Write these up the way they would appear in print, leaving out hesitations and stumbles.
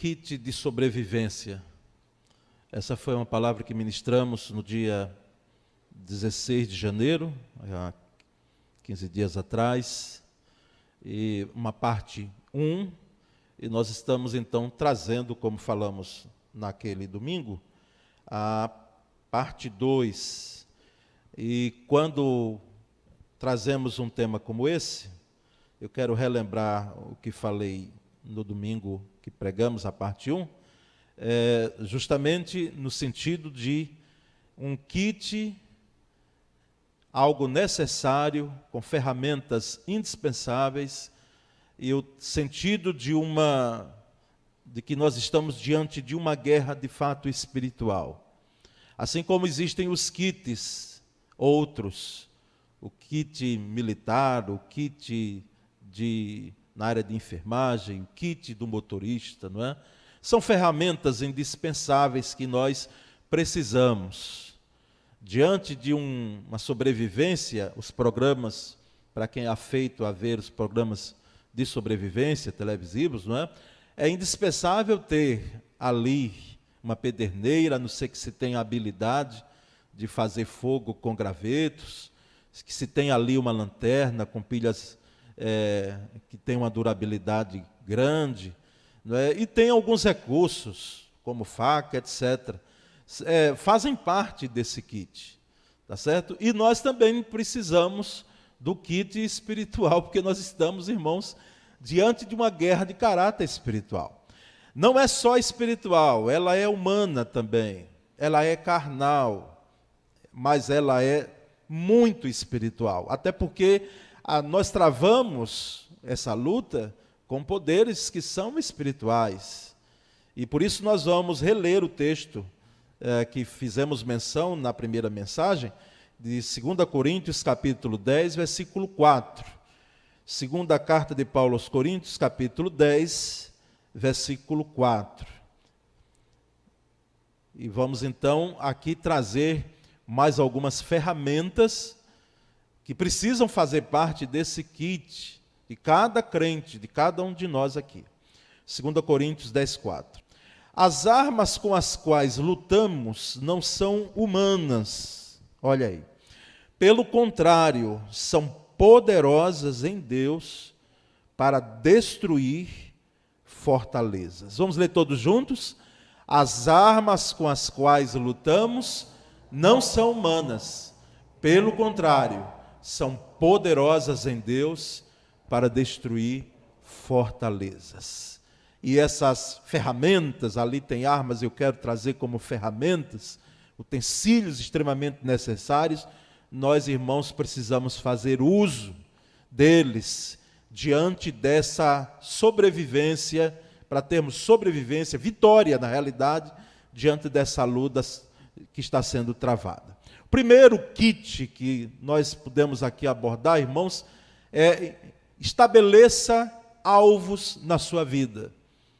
kit de sobrevivência. Essa foi uma palavra que ministramos no dia 16 de janeiro, há 15 dias atrás, e uma parte 1, e nós estamos então trazendo, como falamos naquele domingo, a parte 2. E quando trazemos um tema como esse, eu quero relembrar o que falei no domingo que pregamos a parte 1, justamente no sentido de um kit, algo necessário, com ferramentas indispensáveis, e o sentido de que nós estamos diante de uma guerra de fato espiritual. Assim como existem os kits outros, o kit militar, o kit na área de enfermagem, o kit do motorista, não é? São ferramentas indispensáveis que nós precisamos. Diante de uma sobrevivência, os programas, para quem é afeito a ver os programas de sobrevivência televisivos, não é? É indispensável ter ali uma pederneira, a não ser que se tenha habilidade de fazer fogo com gravetos, que se tenha ali uma lanterna com pilhas que tem uma durabilidade grande, não é? E tem alguns recursos, como faca, etc., fazem parte desse kit, tá certo? E nós também precisamos do kit espiritual, porque nós estamos, irmãos, diante de uma guerra de caráter espiritual. Não é só espiritual, ela é humana também, ela é carnal, mas ela é muito espiritual, até porque nós travamos essa luta com poderes que são espirituais. E por isso nós vamos reler o texto que fizemos menção na primeira mensagem, de 2 Coríntios, capítulo 10, versículo 4. Segunda carta de Paulo aos Coríntios, capítulo 10, versículo 4. E vamos então aqui trazer mais algumas ferramentas que precisam fazer parte desse kit de cada crente, de cada um de nós aqui. 2 Coríntios 10, 4. As armas com as quais lutamos não são humanas, olha aí. Pelo contrário, são poderosas em Deus para destruir fortalezas. Vamos ler todos juntos? As armas com as quais lutamos não são humanas, pelo contrário, são poderosas em Deus para destruir fortalezas. E essas ferramentas, ali tem armas, eu quero trazer como ferramentas, utensílios extremamente necessários, nós, irmãos, precisamos fazer uso deles diante dessa sobrevivência, para termos sobrevivência, vitória na realidade, diante dessa luta que está sendo travada. O primeiro kit que nós podemos aqui abordar, irmãos, é estabeleça alvos na sua vida.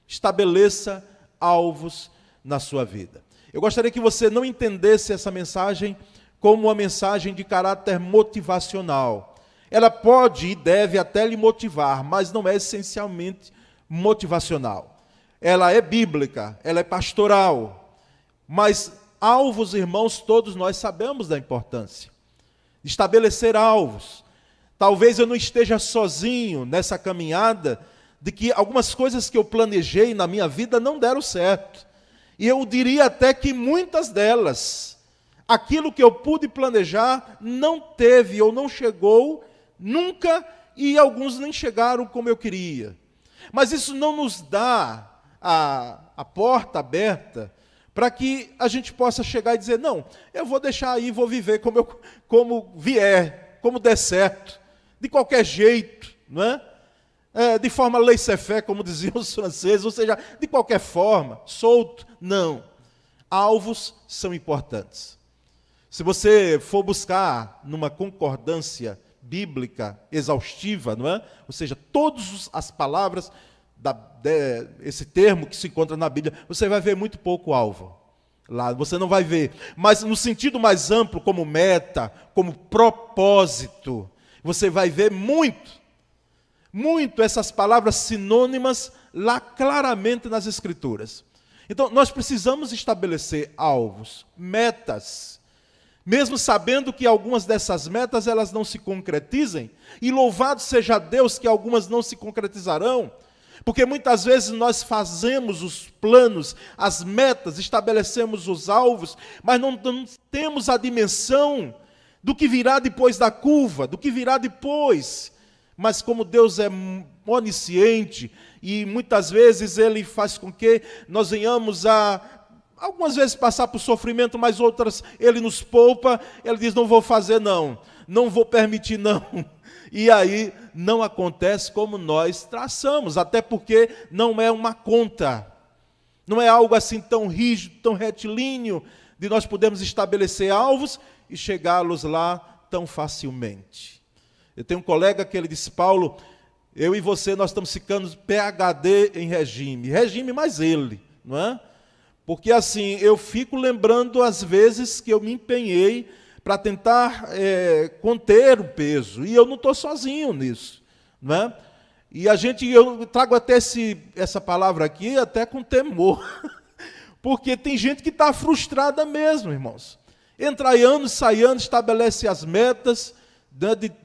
Estabeleça alvos na sua vida. Eu gostaria que você não entendesse essa mensagem como uma mensagem de caráter motivacional. Ela pode e deve até lhe motivar, mas não é essencialmente motivacional. Ela é bíblica, ela é pastoral, mas alvos, irmãos, todos nós sabemos da importância. Estabelecer alvos. Talvez eu não esteja sozinho nessa caminhada de que algumas coisas que eu planejei na minha vida não deram certo. E eu diria até que muitas delas, aquilo que eu pude planejar não teve ou não chegou nunca, e alguns nem chegaram como eu queria. Mas isso não nos dá a porta aberta para que a gente possa chegar e dizer, não, eu vou deixar aí, vou viver como vier, como der certo, de qualquer jeito, não é? De forma laissez-faire, como diziam os franceses, ou seja, de qualquer forma, solto. Não. Alvos são importantes. Se você for buscar numa concordância bíblica exaustiva, não é? Ou seja, todas as palavras, esse termo que se encontra na Bíblia, você vai ver muito pouco alvo. Lá você não vai ver. Mas no sentido mais amplo, como meta, como propósito, você vai ver muito essas palavras sinônimas lá claramente nas Escrituras. Então, nós precisamos estabelecer alvos, metas, mesmo sabendo que algumas dessas metas elas não se concretizem, e louvado seja Deus que algumas não se concretizarão, porque muitas vezes nós fazemos os planos, as metas, estabelecemos os alvos, mas não temos a dimensão do que virá depois da curva, do que virá depois. Mas como Deus é onisciente, e muitas vezes Ele faz com que nós venhamos a, algumas vezes, passar por sofrimento, mas outras Ele nos poupa, Ele diz, não vou fazer não vou permitir não. E aí não acontece como nós traçamos, até porque não é uma conta, não é algo assim tão rígido, tão retilíneo, de nós podermos estabelecer alvos e chegá-los lá tão facilmente. Eu tenho um colega que ele disse, Paulo, eu e você, nós estamos ficando PhD em regime mais ele, não é? Porque assim, eu fico lembrando as vezes que eu me empenhei para tentar conter o peso, e eu não estou sozinho nisso, não é? E eu trago até essa palavra aqui até com temor, porque tem gente que está frustrada mesmo, irmãos. Entra anos, sai anos, estabelece as metas,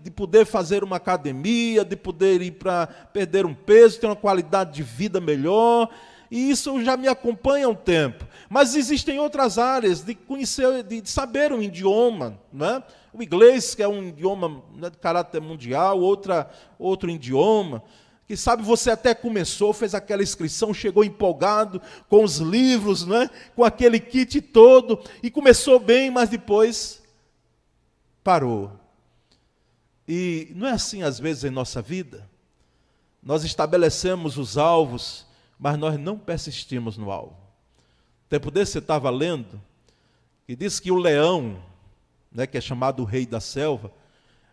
de poder fazer uma academia, de poder ir para perder um peso, ter uma qualidade de vida melhor, e isso já me acompanha há um tempo. Mas existem outras áreas de conhecer, de saber um idioma, né? O inglês, que é um idioma de caráter mundial, outro idioma, que sabe, você até começou, fez aquela inscrição, chegou empolgado com os livros, né? Com aquele kit todo, e começou bem, mas depois parou. E não é assim às vezes em nossa vida? Nós estabelecemos os alvos, mas nós não persistimos no alvo. Tempo desse você estava lendo, que diz que o leão, né, que é chamado o rei da selva,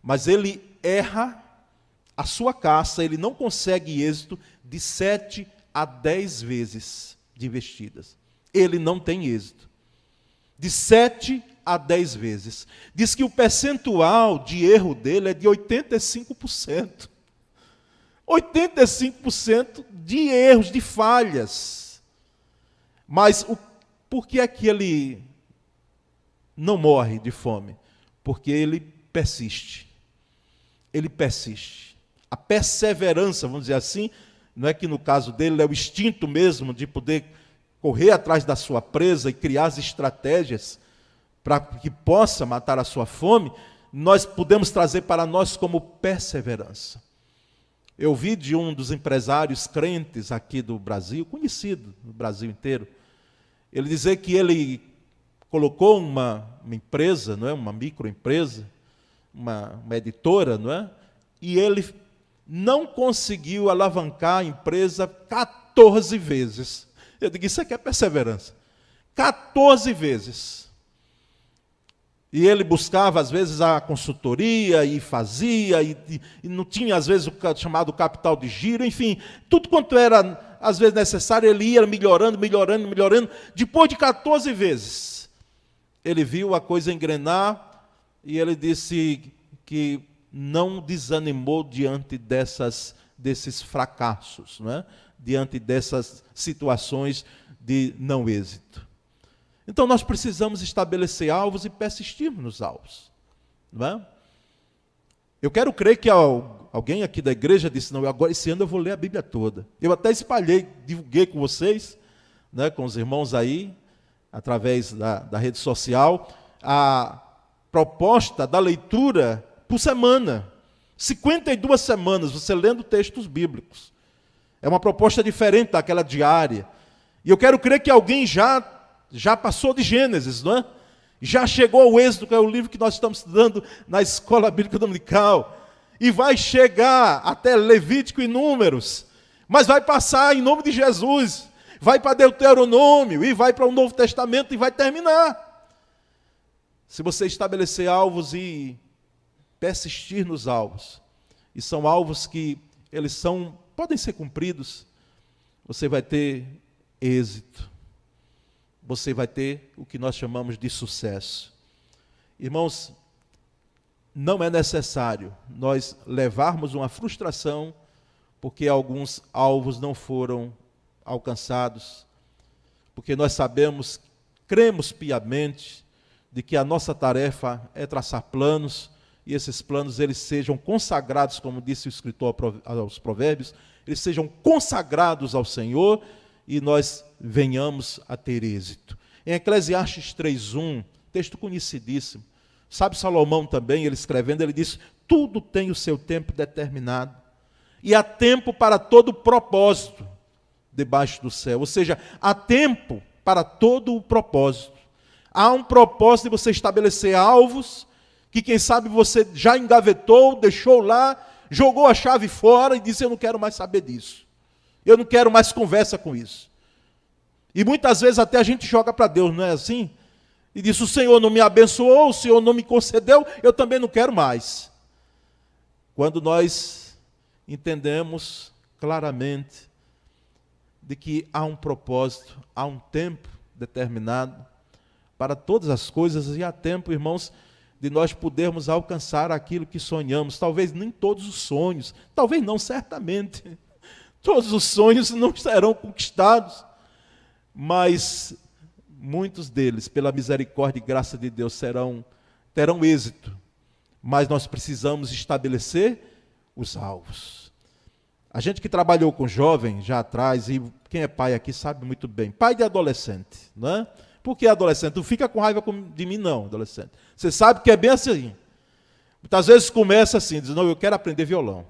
mas ele erra a sua caça, ele não consegue êxito de 7 a 10 vezes de investidas. Ele não tem êxito. De 7 a 10 vezes. Diz que o percentual de erro dele é de 85%. 85% de erros, de falhas. Mas por que é que ele não morre de fome? Porque ele persiste. Ele persiste. A perseverança, vamos dizer assim, não é que no caso dele é o instinto mesmo de poder correr atrás da sua presa e criar as estratégias para que possa matar a sua fome, nós podemos trazer para nós como perseverança. Eu vi de um dos empresários crentes aqui do Brasil, conhecido no Brasil inteiro, ele dizer que ele colocou uma empresa, não é, uma microempresa, uma editora, não é, e ele não conseguiu alavancar a empresa 14 vezes. Eu digo, isso aqui é perseverança. 14 vezes. E ele buscava, às vezes, a consultoria, e fazia, e não tinha, às vezes, o chamado capital de giro, enfim, tudo quanto era, às vezes, necessário, ele ia melhorando. Depois de 14 vezes, ele viu a coisa engrenar, e ele disse que não desanimou diante desses fracassos, não é? Diante dessas situações de não êxito. Então, nós precisamos estabelecer alvos e persistirmos nos alvos. Não é? Eu quero crer que alguém aqui da igreja disse, não, agora esse ano eu vou ler a Bíblia toda. Eu até espalhei, divulguei com vocês, né, com os irmãos aí, através da rede social, a proposta da leitura por semana. 52 semanas, você lendo textos bíblicos. É uma proposta diferente daquela diária. E eu quero crer que alguém já passou de Gênesis, não é? Já chegou ao Êxodo, que é o livro que nós estamos estudando na Escola Bíblica Dominical, e vai chegar até Levítico e Números, mas vai passar em nome de Jesus, vai para Deuteronômio, e vai para o Novo Testamento, e vai terminar. Se você estabelecer alvos e persistir nos alvos, e são alvos que podem ser cumpridos, você vai ter êxito. Você vai ter o que nós chamamos de sucesso. Irmãos, não é necessário nós levarmos uma frustração porque alguns alvos não foram alcançados, porque nós sabemos, cremos piamente, de que a nossa tarefa é traçar planos, e esses planos eles sejam consagrados, como disse o escritor aos Provérbios, eles sejam consagrados ao Senhor, e nós venhamos a ter êxito. Em Eclesiastes 3:1, texto conhecidíssimo, sabe Salomão também, ele escrevendo, ele diz: tudo tem o seu tempo determinado, e há tempo para todo propósito debaixo do céu. Ou seja, há tempo para todo o propósito. Há um propósito de você estabelecer alvos, que quem sabe você já engavetou, deixou lá, jogou a chave fora e disse: eu não quero mais saber disso. Eu não quero mais conversa com isso. E muitas vezes até a gente joga para Deus, não é assim? E diz: o Senhor não me abençoou, o Senhor não me concedeu, eu também não quero mais. Quando nós entendemos claramente de que há um propósito, há um tempo determinado para todas as coisas, e há tempo, irmãos, de nós podermos alcançar aquilo que sonhamos. Talvez nem todos os sonhos, talvez não, certamente. Todos os sonhos não serão conquistados, mas muitos deles, pela misericórdia e graça de Deus, terão êxito. Mas nós precisamos estabelecer os alvos. A gente que trabalhou com jovem já atrás, e quem é pai aqui sabe muito bem, pai de adolescente, não é? Por que adolescente? Não fica com raiva de mim não, adolescente. Você sabe que é bem assim. Muitas vezes começa assim, diz: não, eu quero aprender violão.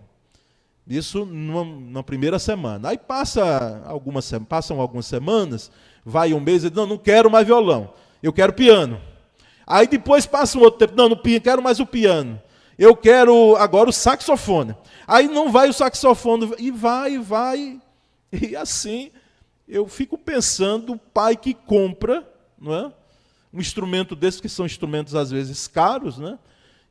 Isso na primeira semana. Aí passam algumas semanas, vai um mês e diz: não quero mais violão, eu quero piano. Aí depois passa um outro tempo: não quero mais o piano, eu quero agora o saxofone. Aí não vai o saxofone, e vai, e assim eu fico pensando, o pai que compra, não é, um instrumento desse, que são instrumentos às vezes caros, né,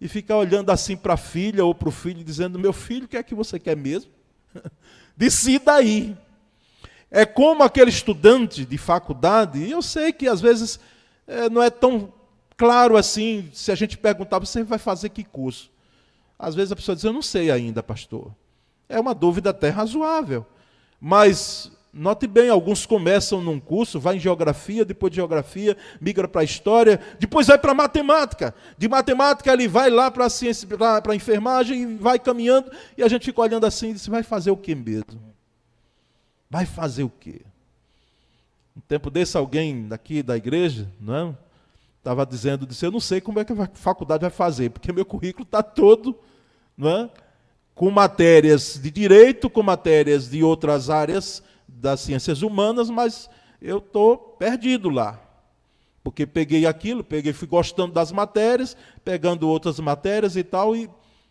e fica olhando assim para a filha ou para o filho, dizendo: meu filho, o que é que você quer mesmo? Decida aí. É como aquele estudante de faculdade, e eu sei que às vezes não é tão claro assim, se a gente perguntar: você vai fazer que curso? Às vezes a pessoa diz: eu não sei ainda, pastor. É uma dúvida até razoável. Mas note bem, alguns começam num curso, vai em geografia, depois de geografia, migra para a história, depois vai para a matemática. De matemática ele vai lá para a ciência, para a enfermagem, e vai caminhando, e a gente fica olhando assim e diz: vai fazer o quê mesmo? Vai fazer o quê? Um tempo desse, alguém daqui da igreja, não é? Estava dizendo: eu não sei como é que a faculdade vai fazer, porque meu currículo está todo, não é, com matérias de direito, com matérias de outras áreas das ciências humanas, mas eu estou perdido lá. Porque peguei aquilo, fui gostando das matérias, pegando outras matérias e tal, e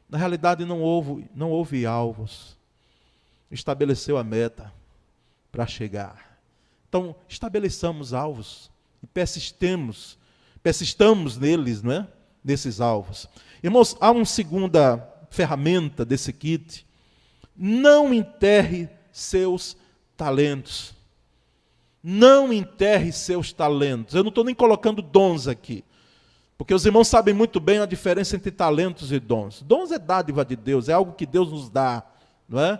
na realidade não houve alvos. Estabeleceu a meta para chegar. Então, estabeleçamos alvos e persistamos neles, não é? Nesses alvos. Irmãos, há uma segunda ferramenta desse kit: não enterre seus talentos. Não enterre seus talentos. Eu não estou nem colocando dons aqui, porque os irmãos sabem muito bem a diferença entre talentos e dons. Dons é dádiva de Deus, é algo que Deus nos dá, não é?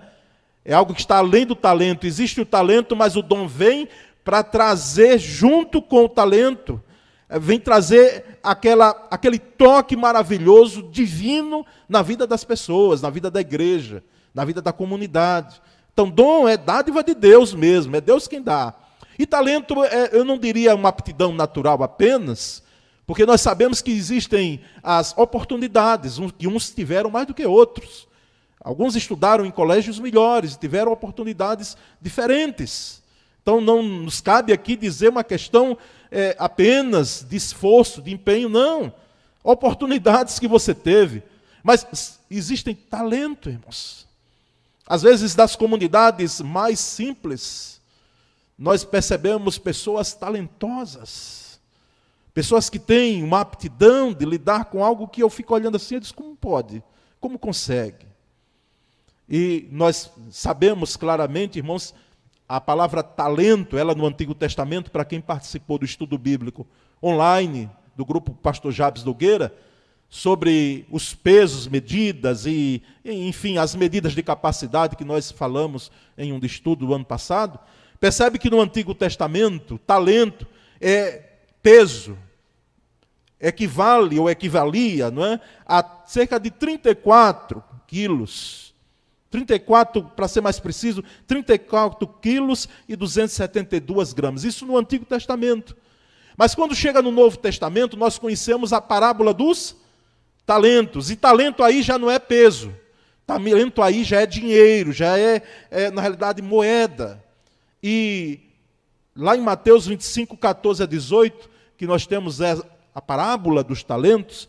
É algo que está além do talento. Existe o talento, mas o dom vem para trazer junto com o talento, vem trazer aquele toque maravilhoso, divino, na vida das pessoas, na vida da igreja, na vida da comunidade. Então, dom é dádiva de Deus mesmo, é Deus quem dá. E talento, eu não diria uma aptidão natural apenas, porque nós sabemos que existem as oportunidades, que uns tiveram mais do que outros. Alguns estudaram em colégios melhores, tiveram oportunidades diferentes. Então, não nos cabe aqui dizer uma questão apenas de esforço, de empenho, não. Oportunidades que você teve. Mas existem talento, irmãos. Às vezes, das comunidades mais simples, nós percebemos pessoas talentosas, pessoas que têm uma aptidão de lidar com algo que eu fico olhando assim e digo: como pode? Como consegue? E nós sabemos claramente, irmãos, a palavra talento, ela no Antigo Testamento, para quem participou do estudo bíblico online, do grupo Pastor Jabes Nogueira, sobre os pesos, medidas e, enfim, as medidas de capacidade que nós falamos em um estudo do ano passado, percebe que no Antigo Testamento, talento é peso, equivale ou equivalia, não é, a cerca de 34 quilos. 34, para ser mais preciso, 34 quilos e 272 gramas. Isso no Antigo Testamento. Mas quando chega no Novo Testamento, nós conhecemos a parábola dos talentos. E talento aí já não é peso. Talento aí já é dinheiro, já é na realidade, moeda. E lá em Mateus 25, 14 a 18, que nós temos a parábola dos talentos,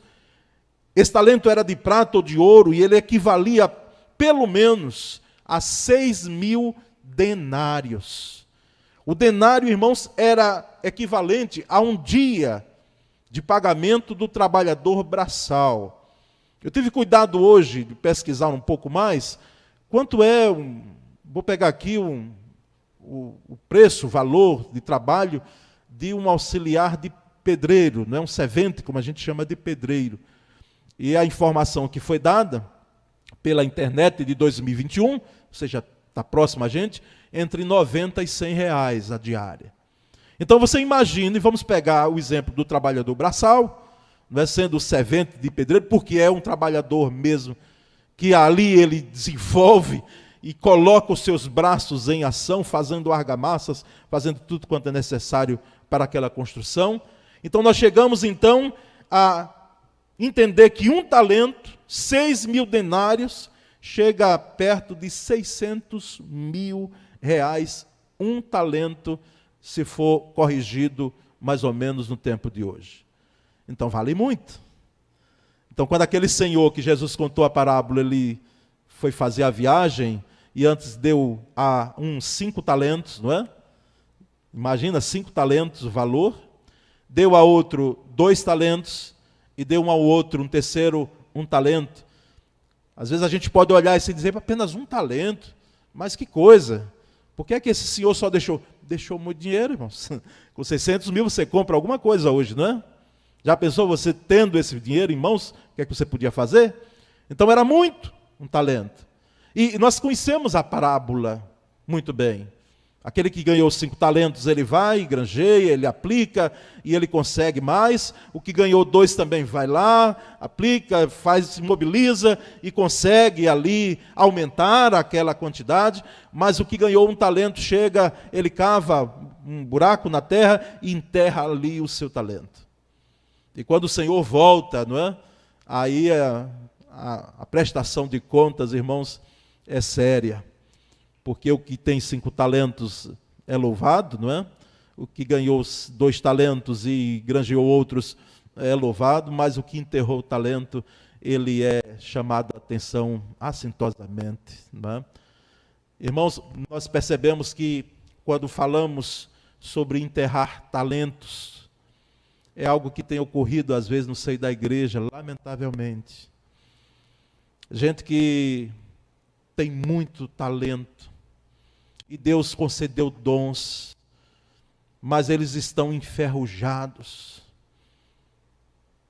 esse talento era de prata ou de ouro, e ele equivalia pelo menos a 6.000 denários. O denário, irmãos, era equivalente a um dia de pagamento do trabalhador braçal. Eu tive cuidado hoje de pesquisar um pouco mais, quanto é, vou pegar aqui o preço, o valor de trabalho de um auxiliar de pedreiro, não é um servente, como a gente chama de pedreiro. E a informação que foi dada pela internet de 2021, ou seja, está próximo a gente, entre 90 e 100 reais a diária. Então você imagina, e vamos pegar o exemplo do trabalhador braçal, não é, sendo servente de pedreiro, porque é um trabalhador mesmo, que ali ele desenvolve e coloca os seus braços em ação, fazendo argamassas, fazendo tudo quanto é necessário para aquela construção. Então nós chegamos então a entender que um talento, 6.000 denários, chega perto de 600.000 reais, um talento, se for corrigido mais ou menos no tempo de hoje. Então vale muito. Então quando aquele senhor que Jesus contou a parábola, ele foi fazer a viagem e antes deu a uns 5 talentos, não é? Imagina, 5 talentos o valor. Deu a outro 2 talentos e deu ao outro, um terceiro, 1 talento. Às vezes a gente pode olhar e se dizer, apenas 1 talento, mas que coisa. Por que é que esse senhor só deixou? Deixou muito dinheiro, irmãos. Com 600.000 você compra alguma coisa hoje, não é? Já pensou você tendo esse dinheiro em mãos, o que é que você podia fazer? Então era muito, 1 talento. E nós conhecemos a parábola muito bem. Aquele que ganhou 5 talentos, ele vai, granjeia, ele aplica e ele consegue mais. O que ganhou 2 também vai lá, aplica, se mobiliza e consegue ali aumentar aquela quantidade. Mas o que ganhou 1 talento chega, ele cava um buraco na terra e enterra ali o seu talento. E quando o Senhor volta, não é? Aí a prestação de contas, irmãos, é séria. Porque o que tem 5 talentos é louvado, não é? O que ganhou 2 talentos e granjeou outros é louvado, mas o que enterrou o talento, ele é chamado a atenção assintosamente, não é? Irmãos, nós percebemos que quando falamos sobre enterrar talentos, é algo que tem ocorrido às vezes no seio da igreja, lamentavelmente. Gente que tem muito talento, e Deus concedeu dons, mas eles estão enferrujados.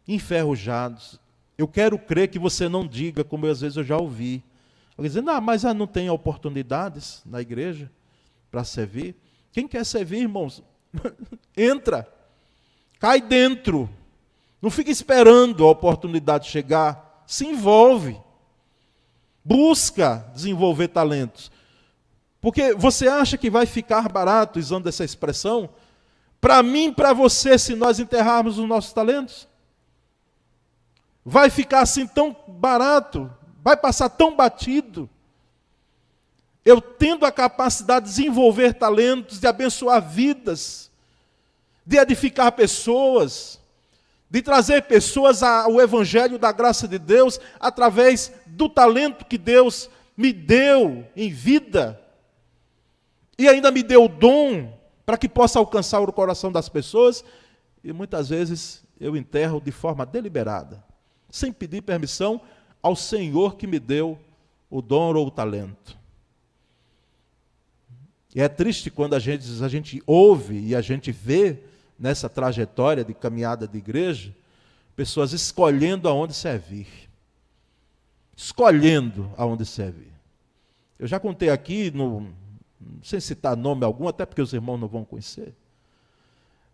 Enferrujados. Eu quero crer que você não diga, como às vezes eu já ouvi, dizendo, mas não tem oportunidades na igreja para servir. Quem quer servir, irmãos? Entra, cai dentro. Não fica esperando a oportunidade chegar. Se envolve. Busca desenvolver talentos. Porque você acha que vai ficar barato, usando essa expressão, para mim, para você, se nós enterrarmos os nossos talentos? Vai ficar assim tão barato? Vai passar tão batido? Eu tendo a capacidade de desenvolver talentos, de abençoar vidas, de edificar pessoas, de trazer pessoas ao Evangelho da graça de Deus, através do talento que Deus me deu em vida, e ainda me deu o dom para que possa alcançar o coração das pessoas, e muitas vezes eu enterro de forma deliberada, sem pedir permissão ao Senhor que me deu o dom ou o talento. E é triste quando a gente ouve e a gente vê nessa trajetória de caminhada de igreja, Pessoas escolhendo aonde servir. Escolhendo aonde servir. Eu já contei aqui, sem citar nome algum, até porque os irmãos não vão conhecer.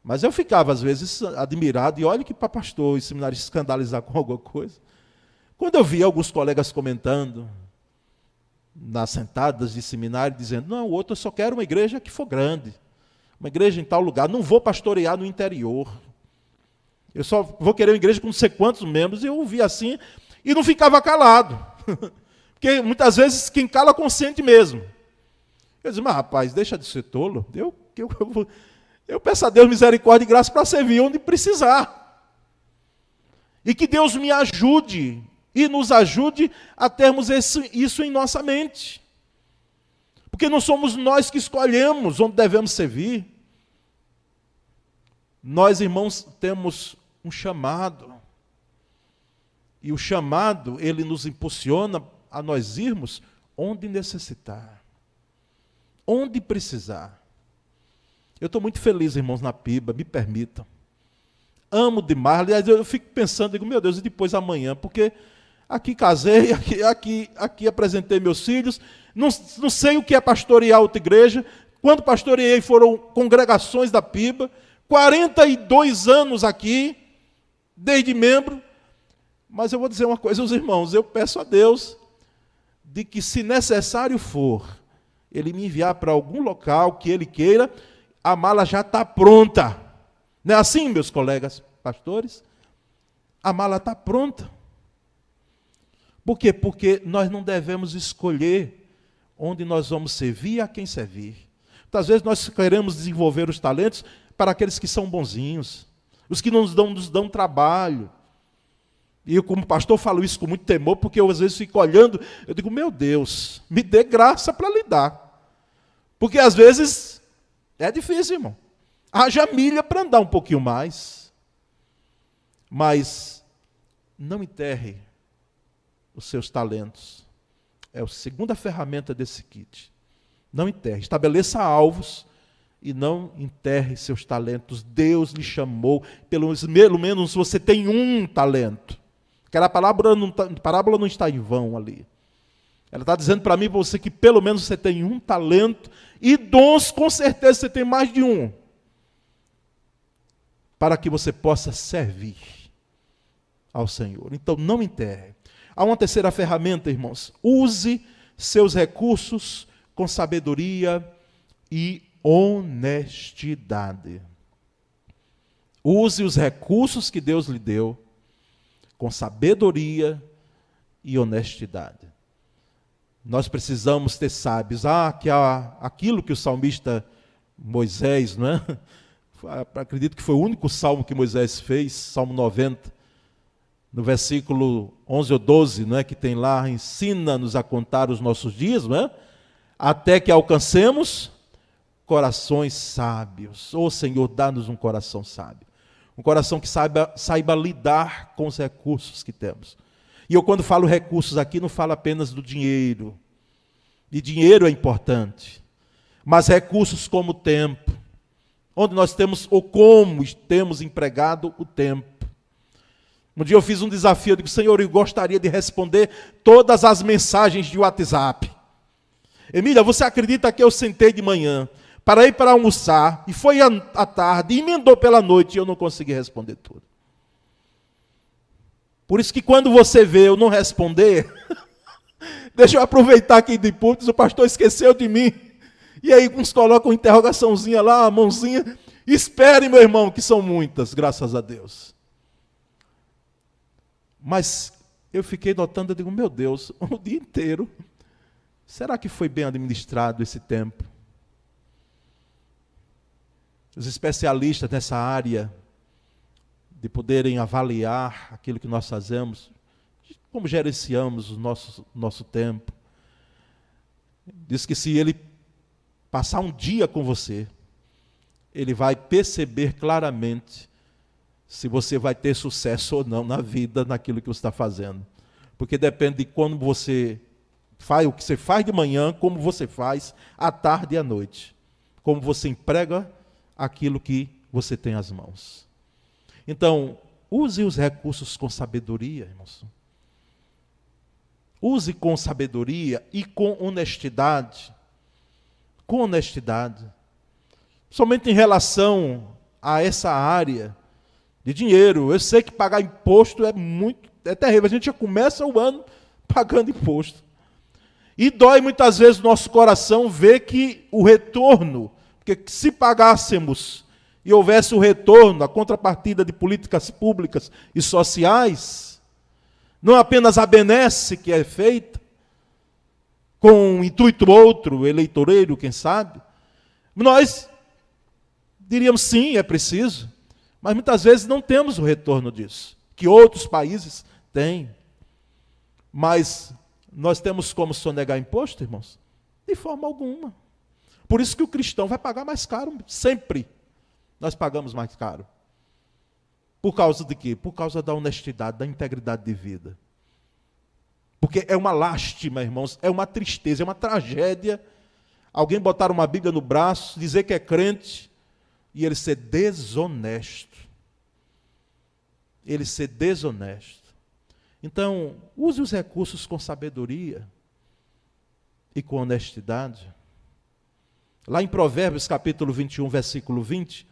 Mas eu ficava, às vezes, admirado, e olha que para pastor e seminário escandalizar com alguma coisa. Quando eu via alguns colegas comentando, nas sentadas de seminário, dizendo, não, o outro eu só quero uma igreja que for grande, uma igreja em tal lugar, não vou pastorear no interior. Eu só vou querer uma igreja com não sei quantos membros, e eu ouvia assim, e não ficava calado. Porque muitas vezes quem cala consente mesmo. Eu disse, mas rapaz, deixa de ser tolo, eu peço a Deus misericórdia e graça para servir onde precisar. E que Deus me ajude e nos ajude a termos isso em nossa mente. Porque não somos nós que escolhemos onde devemos servir. Nós, irmãos, temos um chamado. E o chamado, ele nos impulsiona a nós irmos onde necessitar, onde precisar. Eu estou muito feliz, irmãos, na PIBA, me permitam. Amo demais. Aliás, eu fico pensando, digo, meu Deus, e depois amanhã? Porque aqui casei, aqui apresentei meus filhos, não sei o que é pastorear outra igreja. Quando pastoreei foram congregações da PIBA, 42 anos aqui, desde membro. Mas eu vou dizer uma coisa aos irmãos, eu peço a Deus de que, se necessário for, Ele me enviar para algum local que Ele queira, a mala já está pronta. Não é assim, meus colegas pastores? A mala está pronta. Por quê? Porque nós não devemos escolher onde nós vamos servir e a quem servir. Muitas vezes nós queremos desenvolver os talentos para aqueles que são bonzinhos, os que nos dão trabalho. E eu, como pastor, falo isso com muito temor, porque eu às vezes fico olhando, eu digo, meu Deus, me dê graça para lidar. Porque às vezes é difícil, irmão. Haja milha para andar um pouquinho mais. Mas não enterre os seus talentos. É a segunda ferramenta desse kit. Não enterre. Estabeleça alvos e não enterre seus talentos. Deus lhe chamou, pelo menos você tem um talento. Aquela parábola não está em vão ali. Ela está dizendo para mim e para você que pelo menos você tem um talento, e dons, com certeza você tem mais de um, para que você possa servir ao Senhor. Então não enterre. Há uma terceira ferramenta, irmãos. Use seus recursos com sabedoria e honestidade. Use os recursos que Deus lhe deu com sabedoria e honestidade. Nós precisamos ter sábios. Aquilo que o salmista Moisés, não é? Acredito que foi o único salmo que Moisés fez, Salmo 90, no versículo 11 ou 12, não é, que tem lá, ensina-nos a contar os nossos dias, não é? Até que alcancemos corações sábios. Ô Senhor, dá-nos um coração sábio. Um coração que saiba lidar com os recursos que temos. E eu, quando falo recursos aqui, não falo apenas do dinheiro. E dinheiro é importante. Mas recursos como o tempo. Onde nós temos, ou como temos empregado o tempo. Um dia eu fiz um desafio, eu digo, Senhor, eu gostaria de responder todas as mensagens de WhatsApp. Emília, você acredita que eu sentei de manhã para ir para almoçar, e foi à tarde, e emendou pela noite, e eu não consegui responder tudo. Por isso que quando você vê eu não responder, deixa eu aproveitar aqui de púlpito, o pastor esqueceu de mim. E aí uns colocam uma interrogaçãozinha lá, a mãozinha. Espere, meu irmão, que são muitas, graças a Deus. Mas eu fiquei notando, eu digo, meu Deus, o dia inteiro, será que foi bem administrado esse tempo? Os especialistas nessa área, de poderem avaliar aquilo que nós fazemos, como gerenciamos o nosso tempo. Diz que se ele passar um dia com você, ele vai perceber claramente se você vai ter sucesso ou não na vida, naquilo que você está fazendo. Porque depende de como você faz, o que você faz de manhã, como você faz à tarde e à noite. Como você emprega aquilo que você tem às mãos. Então, use os recursos com sabedoria, irmãos. Use com sabedoria e com honestidade. Com honestidade. Somente em relação a essa área de dinheiro. Eu sei que pagar imposto é terrível. A gente já começa o ano pagando imposto. E dói muitas vezes o nosso coração ver que o retorno, porque se pagássemos e houvesse o retorno, a contrapartida de políticas públicas e sociais, não apenas a benesse que é feita, com um intuito outro, eleitoreiro, quem sabe, nós diríamos sim, é preciso, mas muitas vezes não temos o retorno disso, que outros países têm. Mas nós temos como sonegar imposto, irmãos? De forma alguma. Por isso que o cristão vai pagar mais caro, sempre. Nós pagamos mais caro. Por causa de quê? Por causa da honestidade, da integridade de vida. Porque é uma lástima, irmãos, é uma tristeza, é uma tragédia alguém botar uma Bíblia no braço, dizer que é crente e ele ser desonesto. Ele ser desonesto. Então, use os recursos com sabedoria e com honestidade. Lá em Provérbios, capítulo 21, versículo 20,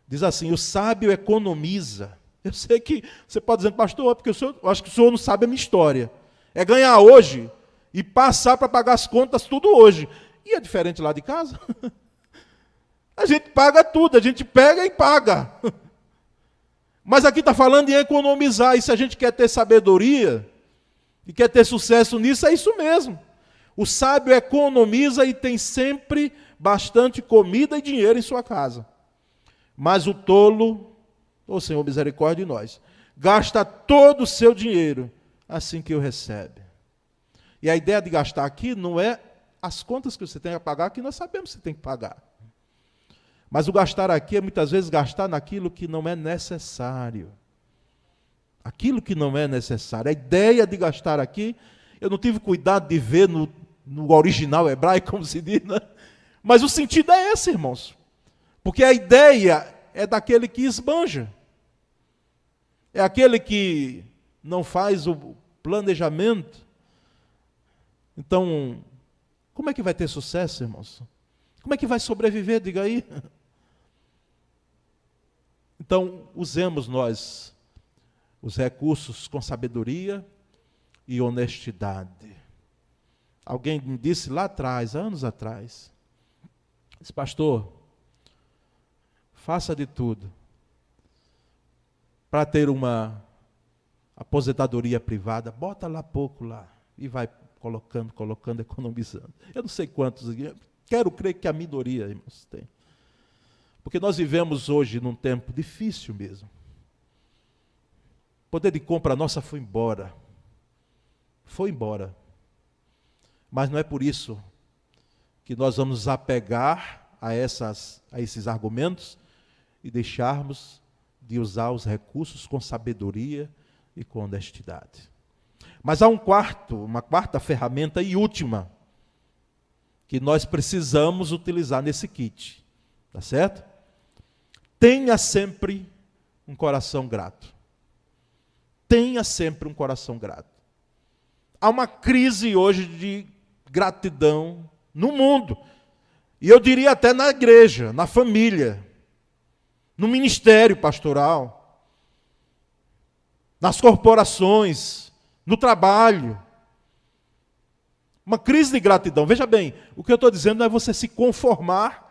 diz assim: o sábio economiza. Eu sei que você pode dizer, pastor, porque eu acho que o senhor não sabe a minha história. É ganhar hoje e passar para pagar as contas tudo hoje. E é diferente lá de casa? A gente paga tudo, a gente pega e paga. Mas aqui está falando em economizar, e se a gente quer ter sabedoria e quer ter sucesso nisso, é isso mesmo. O sábio economiza e tem sempre bastante comida e dinheiro em sua casa. Mas o tolo, ô Senhor, misericórdia de nós, gasta todo o seu dinheiro assim que o recebe. E a ideia de gastar aqui não é as contas que você tem a pagar, que nós sabemos que você tem que pagar. Mas o gastar aqui é muitas vezes gastar naquilo que não é necessário. Aquilo que não é necessário. A ideia de gastar aqui, eu não tive cuidado de ver no original hebraico, como se diz, né? Mas o sentido é esse, irmãos. Porque a ideia é daquele que esbanja. É aquele que não faz o planejamento. Então, como é que vai ter sucesso, irmãos? Como é que vai sobreviver, diga aí? Então, usemos nós os recursos com sabedoria e honestidade. Alguém me disse lá atrás, anos atrás, disse, pastor, faça de tudo para ter uma aposentadoria privada, bota lá pouco lá e vai colocando, economizando. Eu não sei quantos, quero crer que a minoria, irmãos, tem. Porque nós vivemos hoje num tempo difícil mesmo. O poder de compra nossa foi embora. Foi embora. Mas não é por isso que nós vamos nos apegar a esses argumentos e deixarmos de usar os recursos com sabedoria e com honestidade. Mas há uma quarta ferramenta e última que nós precisamos utilizar nesse kit. Tá certo? Tenha sempre um coração grato. Tenha sempre um coração grato. Há uma crise hoje de gratidão no mundo. E eu diria até na igreja, na família, no ministério pastoral, nas corporações, no trabalho. Uma crise de gratidão. Veja bem, o que eu estou dizendo não é você se conformar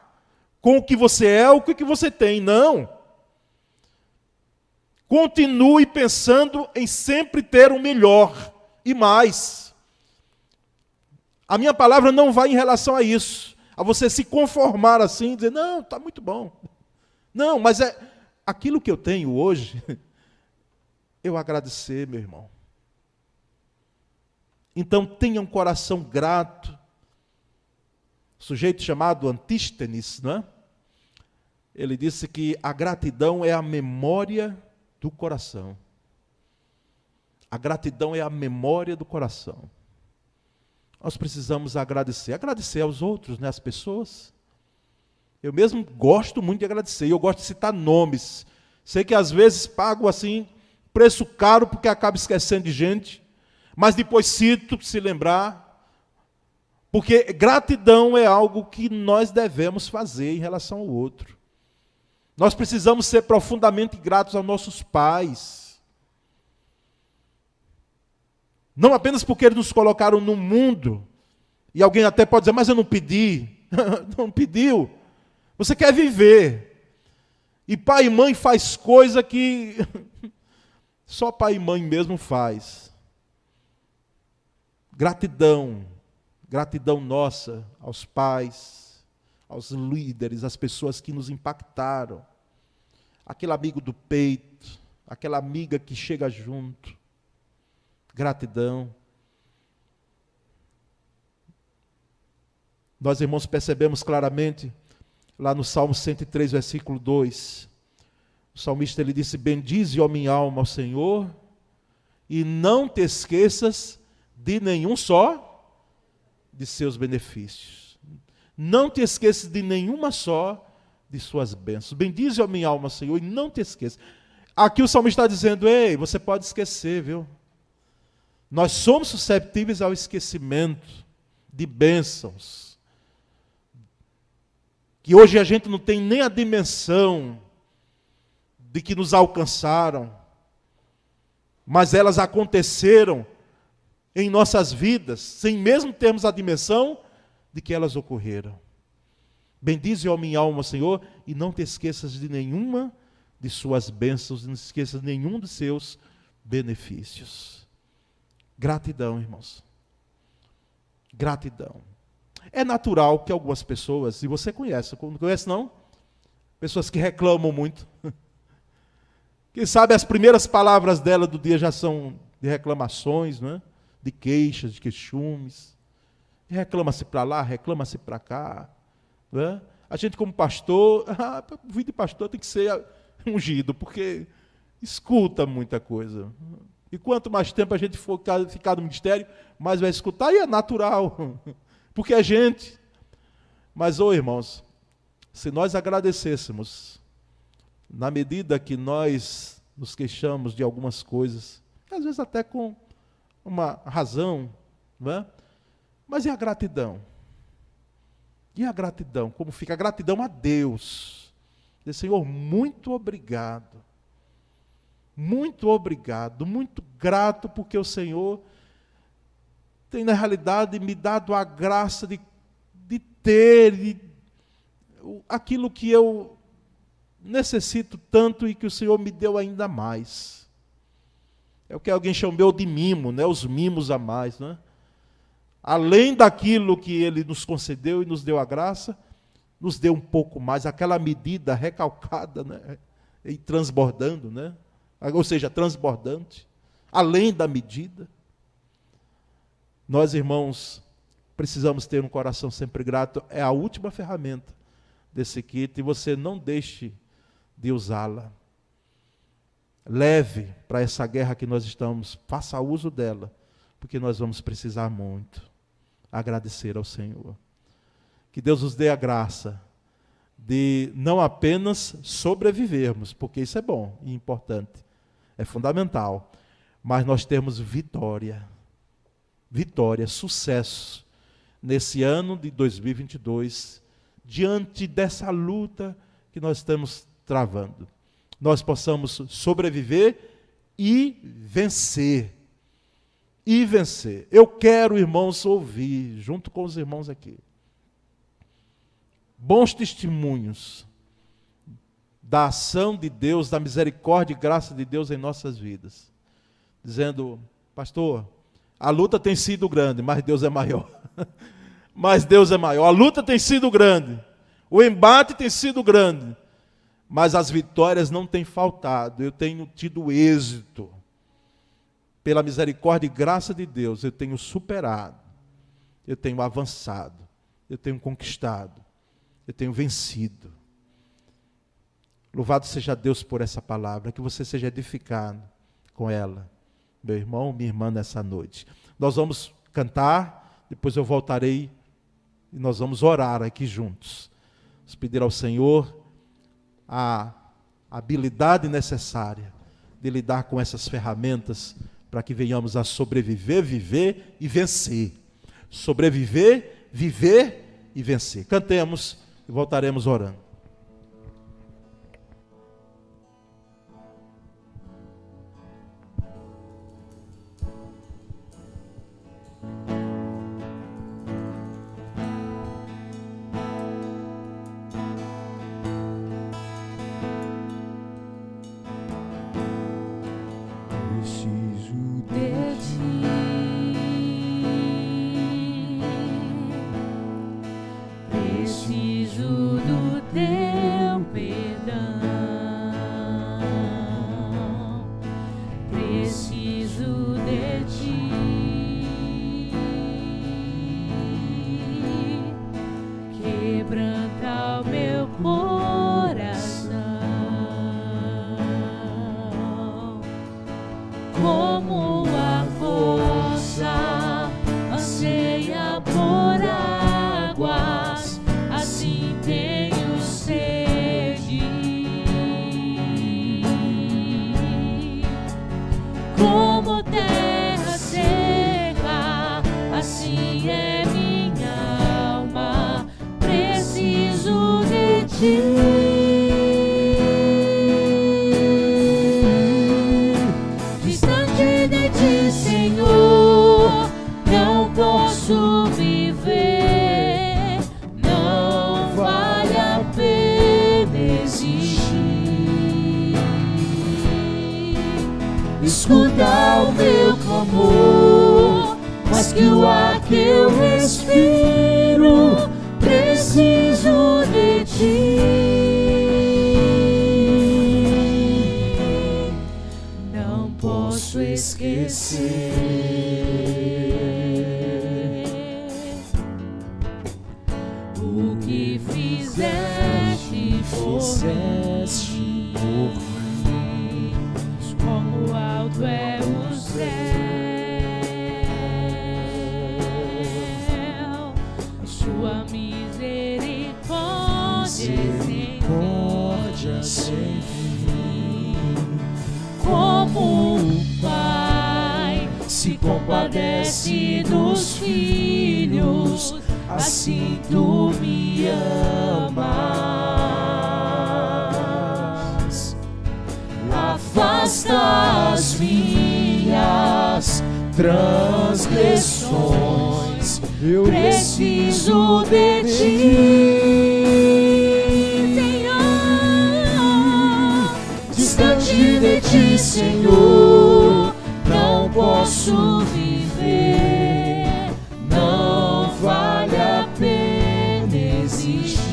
com o que você é, o que você tem. Não. Continue pensando em sempre ter o melhor e mais. A minha palavra não vai em relação a isso, a você se conformar assim, dizer, não, está muito bom. Não, mas é aquilo que eu tenho hoje, eu agradecer, meu irmão. Então tenha um coração grato. Sujeito chamado Antístenes, não é? Ele disse que a gratidão é a memória do coração. A gratidão é a memória do coração. Nós precisamos agradecer aos outros, né, às pessoas. Eu mesmo gosto muito de agradecer, eu gosto de citar nomes. Sei que às vezes pago assim preço caro porque acaba esquecendo de gente, mas depois cito se lembrar, porque gratidão é algo que nós devemos fazer em relação ao outro. Nós precisamos ser profundamente gratos aos nossos pais. Não apenas porque eles nos colocaram no mundo, e alguém até pode dizer, mas eu não pedi. Não pediu. Você quer viver. E pai e mãe faz coisa que só pai e mãe mesmo faz. Gratidão. Gratidão nossa aos pais, aos líderes, às pessoas que nos impactaram. Aquele amigo do peito, aquela amiga que chega junto. Gratidão. Nós, irmãos, percebemos claramente, lá no Salmo 103, versículo 2, o salmista ele disse, bendize, ó minha alma, ao Senhor, e não te esqueças de nenhum só de seus benefícios. Não te esqueças de nenhuma só de suas bênçãos. Bendize, ó minha alma, Senhor, e não te esqueças. Aqui o salmista está dizendo, ei, você pode esquecer, viu? Nós somos susceptíveis ao esquecimento de bênçãos, que hoje a gente não tem nem a dimensão de que nos alcançaram, mas elas aconteceram em nossas vidas, sem mesmo termos a dimensão de que elas ocorreram. Bendize, ó minha alma, Senhor, e não te esqueças de nenhuma de suas bênçãos, não te esqueças de nenhum de seus benefícios. Gratidão, irmãos. Gratidão. É natural que algumas pessoas, e você conhece, não conhece não? Pessoas que reclamam muito. Quem sabe as primeiras palavras dela do dia já são de reclamações, não é? De queixas, de queixumes. Reclama-se para lá, reclama-se para cá. Não é? A gente como pastor, o vídeo de pastor tem que ser ungido, porque escuta muita coisa. E quanto mais tempo a gente for ficar no ministério, mais vai escutar, e é natural. Porque é gente. Mas, irmãos, se nós agradecêssemos, na medida que nós nos queixamos de algumas coisas, às vezes até com uma razão, não é? Mas e a gratidão? E a gratidão? Como fica? A gratidão a Deus. Dizer, Senhor, muito obrigado. Muito obrigado, muito grato, porque o Senhor tem, na realidade, me dado a graça de ter aquilo que eu necessito tanto e que o Senhor me deu ainda mais. É o que alguém chamou de mimo, né? Os mimos a mais. Né? Além daquilo que Ele nos concedeu e nos deu a graça, nos deu um pouco mais, aquela medida recalcada, né? E transbordando, né? Ou seja, transbordante, além da medida. Nós, irmãos, precisamos ter um coração sempre grato. É a última ferramenta desse kit e você não deixe de usá-la. Leve para essa guerra que nós estamos, faça uso dela, porque nós vamos precisar muito agradecer ao Senhor. Que Deus nos dê a graça de não apenas sobrevivermos, porque isso é bom e importante, é fundamental, mas nós temos vitória, sucesso, nesse ano de 2022, diante dessa luta que nós estamos travando. Nós possamos sobreviver e vencer. E vencer. Eu quero, irmãos, ouvir, junto com os irmãos aqui, bons testemunhos da ação de Deus, da misericórdia e graça de Deus em nossas vidas. Dizendo, pastor, a luta tem sido grande, mas Deus é maior. Mas Deus é maior. A luta tem sido grande. O embate tem sido grande. Mas as vitórias não têm faltado. Eu tenho tido êxito. Pela misericórdia e graça de Deus, eu tenho superado. Eu tenho avançado. Eu tenho conquistado. Eu tenho vencido. Louvado seja Deus por essa palavra. Que você seja edificado com ela. Meu irmão, minha irmã, nessa noite. Nós vamos cantar, depois eu voltarei e nós vamos orar aqui juntos. Vamos pedir ao Senhor a habilidade necessária de lidar com essas ferramentas, para que venhamos a sobreviver, viver e vencer. Sobreviver, viver e vencer. Cantemos e voltaremos orando. Distante de ti, Senhor, não posso viver, não vale a pena existir. Escuta o meu clamor, mas que o ar que eu respiro, preciso de ti. Não posso esquecer o que fizeste por mim. Como alto é o céu, sua misericórdia sem fim. Como o Pai se compadece dos filhos, assim tu me amas. Afasta as minhas transgressões, eu preciso de ti, Senhor. Distante de ti, Senhor, não posso viver, não vale a pena existir.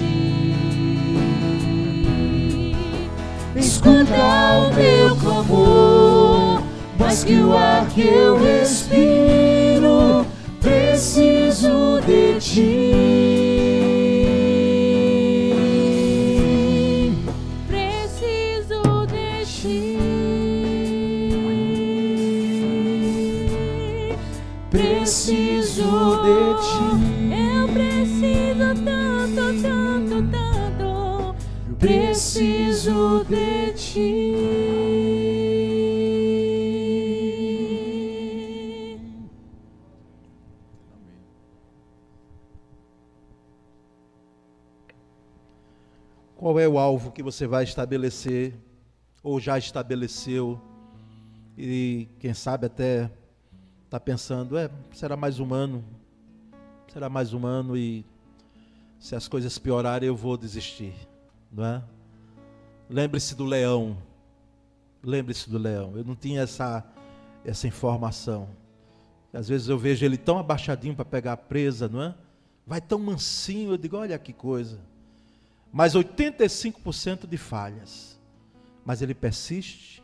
Escuta o meu clamor, mas que o ar que eu respiro, preciso de ti. Preciso de ti. Preciso de ti. Eu preciso tanto, tanto, tanto. Preciso de ti. Qual é o alvo que você vai estabelecer, ou já estabeleceu, e quem sabe até está pensando, será mais um ano, e se as coisas piorarem eu vou desistir, não é? Lembre-se do leão, eu não tinha essa informação. Às vezes eu vejo ele tão abaixadinho para pegar a presa, não é? Vai tão mansinho, eu digo, olha que coisa. Mas 85% de falhas. Mas ele persiste,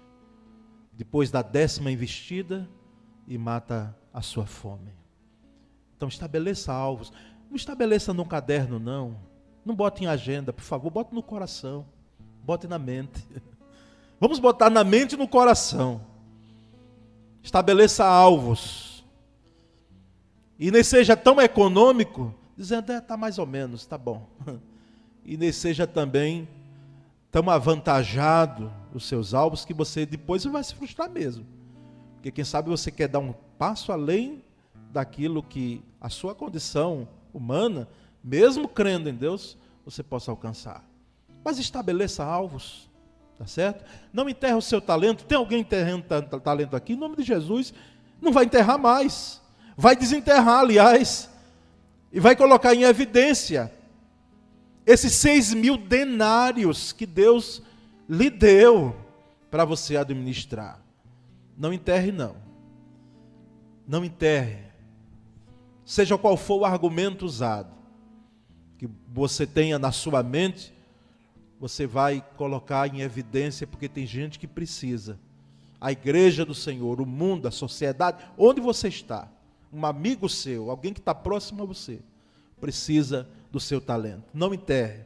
depois da 10ª investida, e mata a sua fome. Então estabeleça alvos. Não estabeleça num caderno, não. Não bote em agenda, por favor, bote no coração. Bote na mente. Vamos botar na mente e no coração. Estabeleça alvos. E nem seja tão econômico, dizendo, está mais ou menos, está bom. E nem seja também tão avantajado, os seus alvos, que você depois vai se frustrar mesmo. Porque quem sabe você quer dar um passo além daquilo que a sua condição humana, mesmo crendo em Deus, você possa alcançar. Mas estabeleça alvos, tá certo? Não enterra o seu talento. Tem alguém enterrando talento aqui? Em nome de Jesus, não vai enterrar mais. Vai desenterrar, aliás, e vai colocar em evidência esses 6.000 denários que Deus lhe deu para você administrar. Não enterre, não. Não enterre. Seja qual for o argumento usado, que você tenha na sua mente, você vai colocar em evidência, porque tem gente que precisa. A igreja do Senhor, o mundo, a sociedade, onde você está, um amigo seu, alguém que está próximo a você, precisa do seu talento. Não enterre.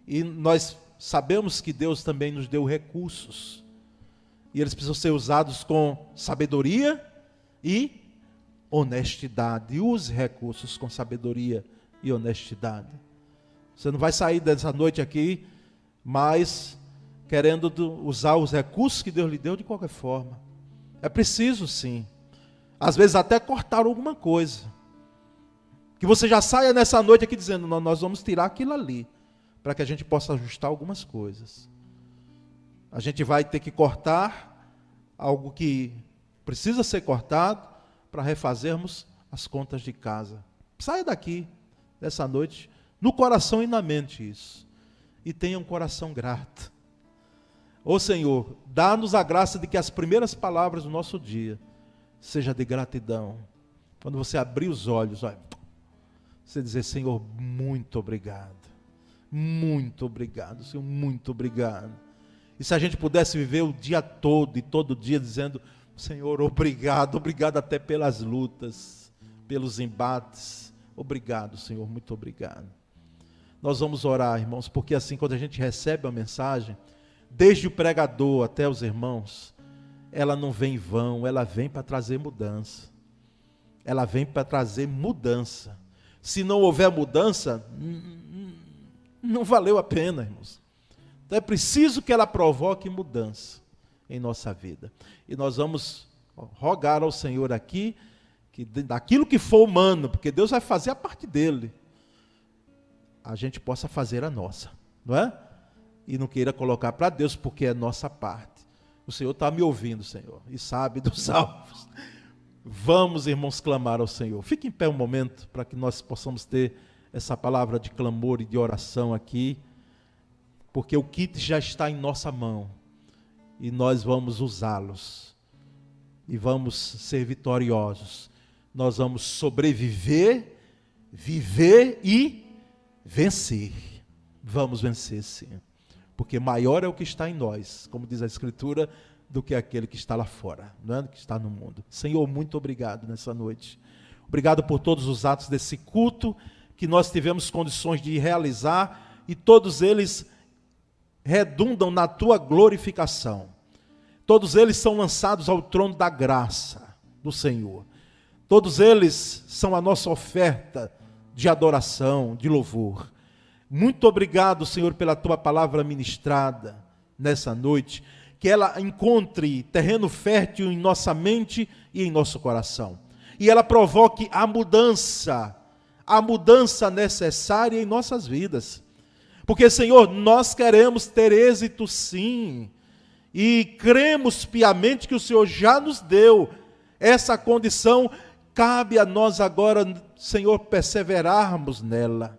E nós sabemos que Deus também nos deu recursos, e eles precisam ser usados com sabedoria e honestidade. Use recursos com sabedoria e honestidade. Você não vai sair dessa noite aqui, mas querendo usar os recursos que Deus lhe deu de qualquer forma. É preciso, sim, às vezes até cortar alguma coisa, que você já saia nessa noite aqui dizendo, não, nós vamos tirar aquilo ali, para que a gente possa ajustar algumas coisas. A gente vai ter que cortar algo que precisa ser cortado, para refazermos as contas de casa. Saia daqui, dessa noite, no coração e na mente isso. E tenha um coração grato. Ô Senhor, dá-nos a graça de que as primeiras palavras do nosso dia seja de gratidão. Quando você abrir os olhos, olha, você dizer, Senhor, muito obrigado. Muito obrigado, Senhor, muito obrigado. E se a gente pudesse viver o dia todo e todo dia dizendo, Senhor, obrigado, obrigado até pelas lutas, pelos embates. Obrigado, Senhor, muito obrigado. Nós vamos orar, irmãos, porque assim, quando a gente recebe a mensagem, desde o pregador até os irmãos, ela não vem em vão, ela vem para trazer mudança. Ela vem para trazer mudança. Se não houver mudança, não valeu a pena, irmãos. Então é preciso que ela provoque mudança em nossa vida. E nós vamos rogar ao Senhor aqui, que daquilo que for humano, porque Deus vai fazer a parte dele, a gente possa fazer a nossa, não é? E não queira colocar para Deus, porque é nossa parte. O Senhor está me ouvindo, Senhor, e sabe dos salvos. Vamos, irmãos, clamar ao Senhor. Fique em pé um momento, para que nós possamos ter essa palavra de clamor e de oração aqui, porque o kit já está em nossa mão, e nós vamos usá-los, e vamos ser vitoriosos. Nós vamos sobreviver, viver e vencer. Vamos vencer, sim, porque maior é o que está em nós, como diz a Escritura, do que aquele que está lá fora, não é? Que está no mundo. Senhor, muito obrigado nessa noite. Obrigado por todos os atos desse culto que nós tivemos condições de realizar, e todos eles redundam na tua glorificação. Todos eles são lançados ao trono da graça do Senhor. Todos eles são a nossa oferta de adoração, de louvor. Muito obrigado, Senhor, pela tua palavra ministrada nessa noite, que ela encontre terreno fértil em nossa mente e em nosso coração. E ela provoque a mudança necessária em nossas vidas. Porque, Senhor, nós queremos ter êxito sim, e cremos piamente que o Senhor já nos deu essa condição. Cabe a nós agora, Senhor, perseverarmos nela,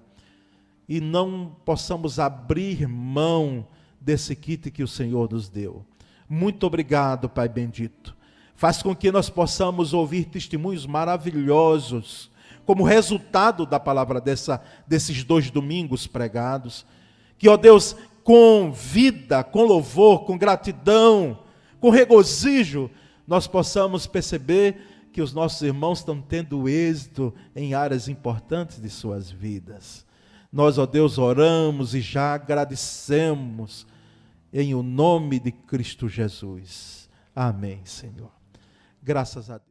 e não possamos abrir mão desse kit que o Senhor nos deu. Muito obrigado, Pai bendito. Faz com que nós possamos ouvir testemunhos maravilhosos, como resultado da palavra desses 2 domingos pregados. Que, ó Deus, com vida, com louvor, com gratidão, com regozijo, nós possamos perceber que os nossos irmãos estão tendo êxito em áreas importantes de suas vidas. Nós, ó Deus, oramos e já agradecemos em o nome de Cristo Jesus. Amém, Senhor. Graças a Deus.